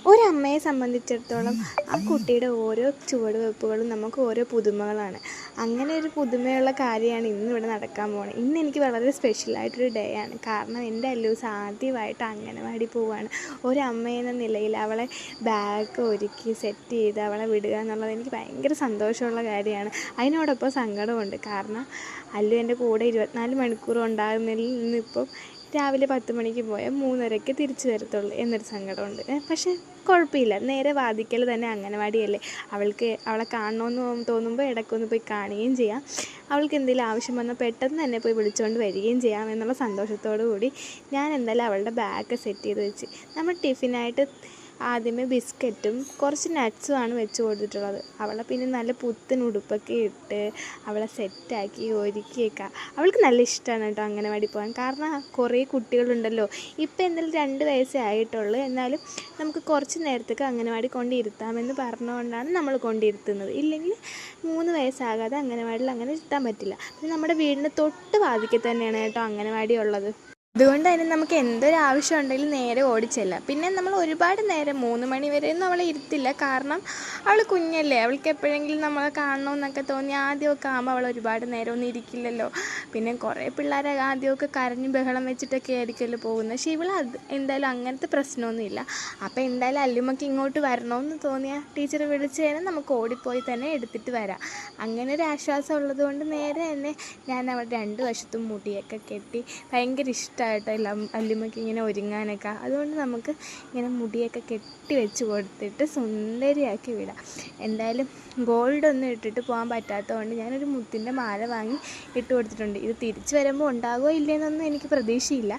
ഒരമ്മയെ സംബന്ധിച്ചിടത്തോളം ആ കുട്ടിയുടെ ഓരോ ചുവടുവെപ്പുകളും നമുക്ക് ഓരോ പുതുമകളാണ്. അങ്ങനെ ഒരു പുതുമയുള്ള കാര്യമാണ് ഇന്നിവിടെ നടക്കാൻ പോകുന്നത്. ഇന്നെനിക്ക് വളരെ സ്പെഷ്യലായിട്ടൊരു ഡേ ആണ്. കാരണം എൻ്റെ അല്ലൂസ് ആദ്യമായിട്ട് അംഗനവാടി പോവുകയാണ്. ഒരമ്മയെന്ന നിലയിൽ അവളെ ബാഗ് ഒരുക്കി സെറ്റ് ചെയ്ത് അവളെ വിടുക എന്നുള്ളത് എനിക്ക് ഭയങ്കര സന്തോഷമുള്ള കാര്യമാണ്. അതിനോടൊപ്പം സങ്കടമുണ്ട്. കാരണം അല്ലു എൻ്റെ കൂടെ 24 മണിക്കൂറും ഉണ്ടാകുന്നതിൽ നിന്നിപ്പം രാവിലെ 10 മണിക്ക് പോയാൽ 3:30 തിരിച്ചു വരത്തുള്ളൂ എന്നൊരു സങ്കടമുണ്ട്. പക്ഷേ കുഴപ്പമില്ല, നേരെ വാതിക്കൽ തന്നെ അംഗനവാടിയല്ലേ. അവളെ കാണണമെന്ന് തോന്നുമ്പോൾ ഇടയ്ക്കൊന്ന് പോയി കാണുകയും ചെയ്യാം. അവൾക്ക് എന്തെങ്കിലും ആവശ്യം വന്നാൽ പെട്ടെന്ന് തന്നെ പോയി വിളിച്ചുകൊണ്ട് വരികയും ചെയ്യാം എന്നുള്ള സന്തോഷത്തോടു കൂടി ഞാൻ എന്തായാലും അവളുടെ ബാഗ് സെറ്റ് ചെയ്ത് വെച്ച്. നമ്മൾ ടിഫിനായിട്ട് ആദ്യമേ ബിസ്ക്കറ്റും കുറച്ച് നട്ട്സുമാണ് വെച്ച് കൊടുത്തിട്ടുള്ളത്. അവളെ പിന്നെ നല്ല പുത്തൻ ഉടുപ്പൊക്കെ ഇട്ട് അവളെ സെറ്റാക്കി ഒരുക്കിയൊക്കെ അവൾക്ക് നല്ല ഇഷ്ടമാണ് കേട്ടോ അംഗനവാടി പോകാൻ. കാരണം കുറേ കുട്ടികളുണ്ടല്ലോ. ഇപ്പം എന്തായാലും 2 വയസ്സേ ആയിട്ടുള്ളൂ. എന്നാലും നമുക്ക് കുറച്ച് നേരത്തേക്ക് അംഗനവാടി കൊണ്ടിരുത്താമെന്ന് പറഞ്ഞുകൊണ്ടാണ് നമ്മൾ കൊണ്ടിരുത്തുന്നത്. ഇല്ലെങ്കിൽ 3 വയസ്സാകാതെ അംഗനവാടിയിൽ അങ്ങനെ ഇരുത്താൻ പറ്റില്ല. പിന്നെ നമ്മുടെ വീടിൻ്റെ തൊട്ട് വാതിക്കൽ തന്നെയാണ് കേട്ടോ അംഗനവാടി ഉള്ളത്. അതുകൊണ്ട് തന്നെ നമുക്ക് എന്തൊരാവശ്യം ഉണ്ടെങ്കിലും നേരെ ഓടിച്ചെല്ലാം. പിന്നെ നമ്മൾ ഒരുപാട് നേരം 3 മണി വരെയൊന്നും അവളെ ഇരുത്തില്ല. കാരണം അവൾ കുഞ്ഞല്ലേ. അവൾക്ക് എപ്പോഴെങ്കിലും നമ്മളെ കാണണമെന്നൊക്കെ തോന്നി ആദ്യമൊക്കെ ആകുമ്പോൾ അവൾ ഒരുപാട് നേരമൊന്നും ഇരിക്കില്ലല്ലോ. പിന്നെ കുറേ പിള്ളേരെ ആദ്യമൊക്കെ കരഞ്ഞ് ബഹളം വെച്ചിട്ടൊക്കെ ആയിരിക്കുമല്ലോ പോകുന്നത്. പക്ഷേ എന്തായാലും അങ്ങനത്തെ പ്രശ്നമൊന്നുമില്ല. അപ്പോൾ എന്തായാലും അല്ലുമ്മക്ക് ഇങ്ങോട്ട് വരണമെന്ന് തോന്നിയാൽ ടീച്ചർ വിളിച്ച് കഴിഞ്ഞാൽ നമുക്ക് ഓടിപ്പോയി തന്നെ എടുത്തിട്ട് വരാം. അങ്ങനെ ഒരു ആശ്വാസം ഉള്ളതുകൊണ്ട് നേരെ തന്നെ ഞാൻ അവിടെ 2 വശത്തും മുടിയൊക്കെ കെട്ടി ഭയങ്കര ഇഷ്ടമായിട്ടോ അല്ലുമ്മയ്ക്ക് ഇങ്ങനെ ഒരുങ്ങാനൊക്കെ. അതുകൊണ്ട് നമുക്ക് ഇങ്ങനെ മുടിയൊക്കെ കെട്ടി വെച്ച് കൊടുത്തിട്ട് സുന്ദരിയാക്കി വിടാം. എന്തായാലും ഗോൾഡൊന്നും ഇട്ടിട്ട് പോകാൻ പറ്റാത്തതുകൊണ്ട് ഞാനൊരു മുത്തിൻ്റെ മാല വാങ്ങി ഇട്ട് കൊടുത്തിട്ടുണ്ട്. ഇത് തിരിച്ച് വരുമ്പോൾ ഉണ്ടാകുമോ ഇല്ലയെന്നൊന്നും എനിക്ക് പ്രതീക്ഷയില്ല.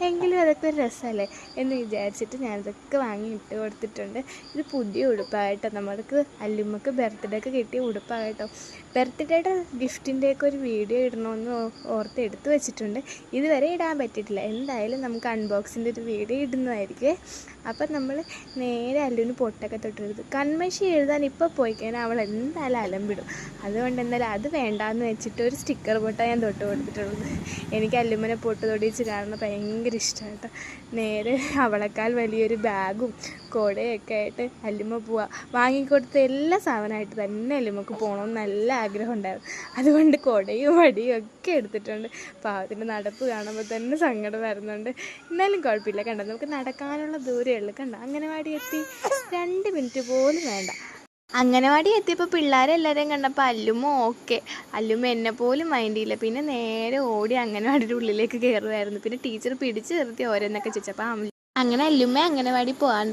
എങ്കിലും അതൊക്കെ ഒരു രസമല്ലേ എന്ന് വിചാരിച്ചിട്ട് ഞാനിതൊക്കെ വാങ്ങി ഇട്ട് കൊടുത്തിട്ടുണ്ട്. ഇത് പുതിയ ഉടുപ്പായിട്ടോ, നമ്മൾക്ക് അല്ലുമ്മക്ക് ബർത്ത്ഡേക്ക് കിട്ടിയ ഉടുപ്പായിട്ടോ. ബർത്ത്ഡേയുടെ ഗിഫ്റ്റിൻ്റെയൊക്കെ ഒരു വീഡിയോ ഇടണമെന്ന് ഓർത്ത് എടുത്ത് വെച്ചിട്ടുണ്ട്. ഇതുവരെ ഇടാൻ പറ്റിയിട്ടില്ല. എന്തായാലും നമുക്ക് അൺബോക്സിൻ്റെ ഒരു വീഡിയോ ഇടുന്നതായിരിക്കും. അപ്പം നമ്മൾ നേരെ അല്ലുവിന് പൊട്ടൊക്കെ തൊട്ടെടുത്ത് കൺമഷി എഴുതാൻ ഇപ്പോൾ പോയി കഴിഞ്ഞാൽ അവൾ എന്തായാലും അലമ്പിടും. അതുകൊണ്ട് എന്തായാലും അത് വേണ്ടാന്ന് വെച്ചിട്ട് ഒരു സ്റ്റിക്കർ പൊട്ടാണ് ഞാൻ തൊട്ട് കൊടുത്തിട്ടുള്ളത്. എനിക്ക് അല്ലുമ്മനെ പൊട്ട് തൊടിച്ച് കാണുന്നത് ഭയങ്കര ഇഷ്ടമായിട്ടോ. നേരെ അവളെക്കാൾ വലിയൊരു ബാഗും കുടയൊക്കെ ആയിട്ട് അല്ലുമ്മ പോവുക. വാങ്ങിക്കൊടുത്ത എല്ലാ സാധനമായിട്ട് തന്നെ അല്ലുമ്മക്ക് പോകണമെന്ന് നല്ല ആഗ്രഹം ഉണ്ടായിരുന്നു. അതുകൊണ്ട് കുടയും വടിയും ഒക്കെ എടുത്തിട്ടുണ്ട്. പാവത്തിൻ്റെ നടപ്പ് കാണുമ്പോൾ തന്നെ സങ്കടം വരുന്നുണ്ട്. എന്നാലും കുഴപ്പമില്ല. കണ്ടോ, നമുക്ക് നടക്കാനുള്ള ദൂരമേ ഉള്ളൂ. കണ്ടോ, അംഗനവാടി എത്തി 2 മിനിറ്റ് പോലും വേണ്ട. അംഗനവാടി എത്തിയപ്പോൾ പിള്ളേരെല്ലാവരെയും കണ്ടപ്പോൾ അല്ലുമ്മ ഓക്കെ. അല്ലുമ്മ എന്നെ പോലും മൈൻഡ് ചെയ്യില്ല. പിന്നെ നേരെ ഓടി അംഗനവാടിയുടെ ഉള്ളിലേക്ക് കയറുമായിരുന്നു. പിന്നെ ടീച്ചർ പിടിച്ച് നിർത്തി ഓരോന്നൊക്കെ ചോദിച്ചപ്പോൾ അങ്ങനെ അല്ലുമ്മ അംഗനവാടി പോകാൻ